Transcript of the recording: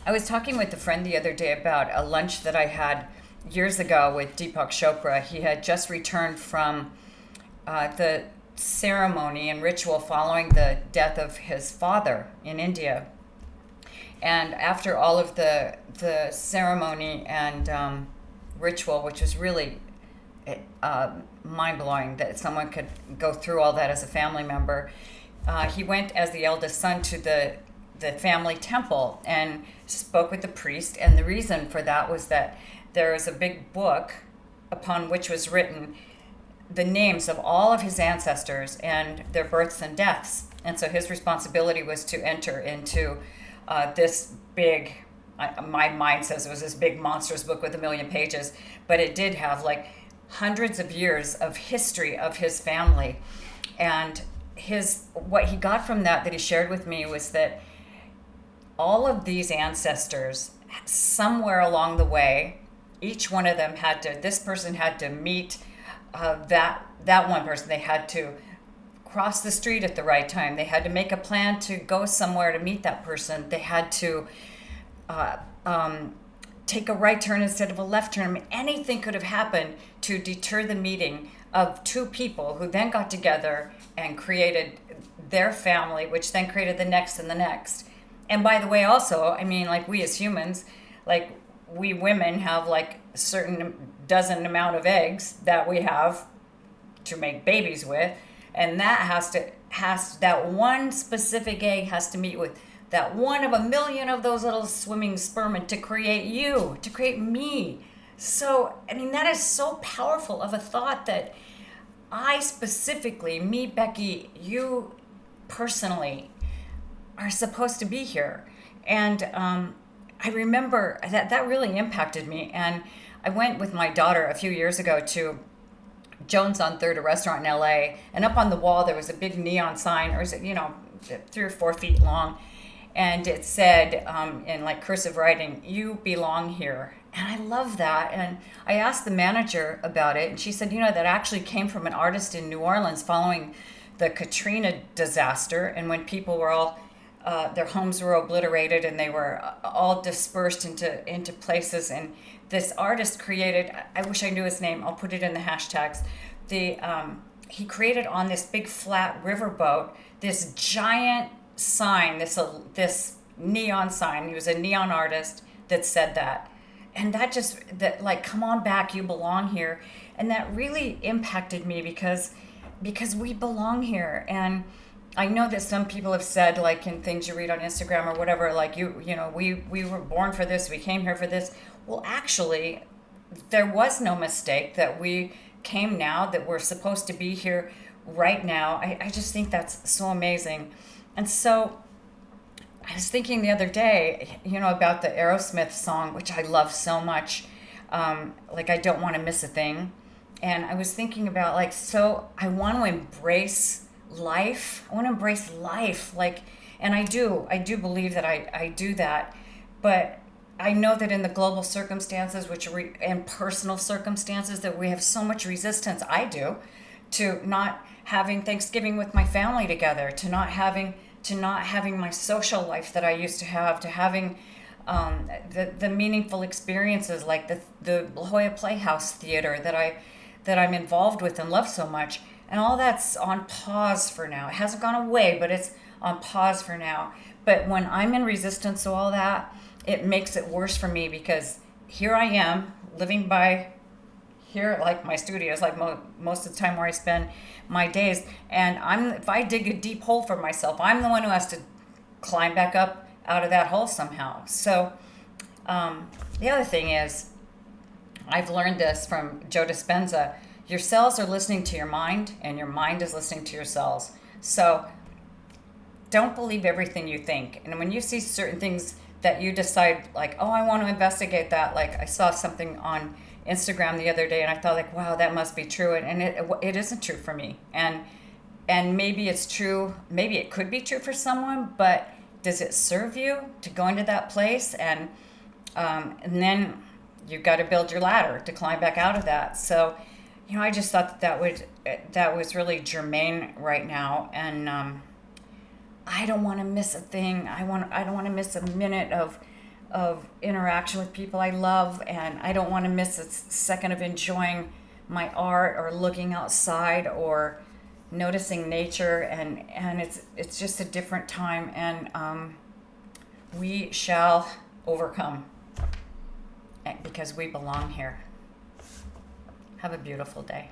I was talking with a friend the other day about a lunch that I had years ago with Deepak Chopra. He had just returned from the ceremony and ritual following the death of his father in India. And after all of the ceremony and ritual, which was really mind blowing that someone could go through all that as a family member, he went as the eldest son to the family temple and spoke with the priest. And the reason for that was that there was a big book upon which was written the names of all of his ancestors and their births and deaths. And so his responsibility was to enter into this big, my mind says it was this big monstrous book with 1,000,000 pages, but it did have like hundreds of years of history of his family. And what he got from that he shared with me was that all of these ancestors, somewhere along the way, each one of them this person had to meet that one person. They had to cross the street at the right time. They had to make a plan to go somewhere to meet that person. They had to take a right turn instead of a left turn. I mean, anything could have happened to deter the meeting of two people who then got together and created their family, which then created the next and the next. And by the way, also, I mean, like we as humans, like we women have like a certain dozen amount of eggs that we have to make babies with, and that one specific egg has to meet with that one of 1,000,000 of those little swimming sperm to create you, to create me. So I mean, that is so powerful of a thought that I specifically, me, Becky, you personally are supposed to be here. And I remember that really impacted me. And I went with my daughter a few years ago to Jones on Third, a restaurant in LA, and up on the wall there was a big neon sign, or is it, 3 or 4 feet long, and it said in like cursive writing, "You belong here." And I love that. And I asked the manager about it, and she said, that actually came from an artist in New Orleans following the Katrina disaster, and when people were all their homes were obliterated and they were all dispersed into places. And this artist created, I wish I knew his name, I'll put it in the hashtags. He created on this big flat riverboat this giant sign, this neon sign. He was a neon artist that said that. And that like, come on back, you belong here. And that really impacted me because we belong here. And I know that some people have said, like in things you read on Instagram or whatever, like we were born for this, we came here for this. Well, actually, there was no mistake that we came now, that we're supposed to be here right now. I just think that's so amazing. And so I was thinking the other day, about the Aerosmith song, which I love so much, like I don't want to miss a thing. And I was thinking about like, so I want to embrace life. I want to embrace life. Like, and I do believe that I do that. But I know that in the global circumstances, and personal circumstances, that we have so much resistance. I do, to not having Thanksgiving with my family together, to not having my social life that I used to have, to having the meaningful experiences like the La Jolla Playhouse Theater that I'm involved with and love so much. And all that's on pause for now. It hasn't gone away, but it's on pause for now. But when I'm in resistance to all that, it makes it worse for me, because here I am living by here, like my studio is like most of the time where I spend my days. And if I dig a deep hole for myself, I'm the one who has to climb back up out of that hole somehow. So the other thing is, I've learned this from Joe Dispenza. Your cells are listening to your mind, and your mind is listening to your cells. So don't believe everything you think. And when you see certain things that you decide, like, oh, I want to investigate that. Like I saw something on Instagram the other day, and I thought, like, wow, that must be true. And it isn't true for me. And maybe it's true. Maybe it could be true for someone, but does it serve you to go into that place? And then you've got to build your ladder to climb back out of that. So, I just thought that was really germane right now. And I don't want to miss a thing. I don't want to miss a minute of of interaction with people I love, and I don't want to miss a second of enjoying my art or looking outside or noticing nature, and it's just a different time, and we shall overcome because we belong here. Have a beautiful day.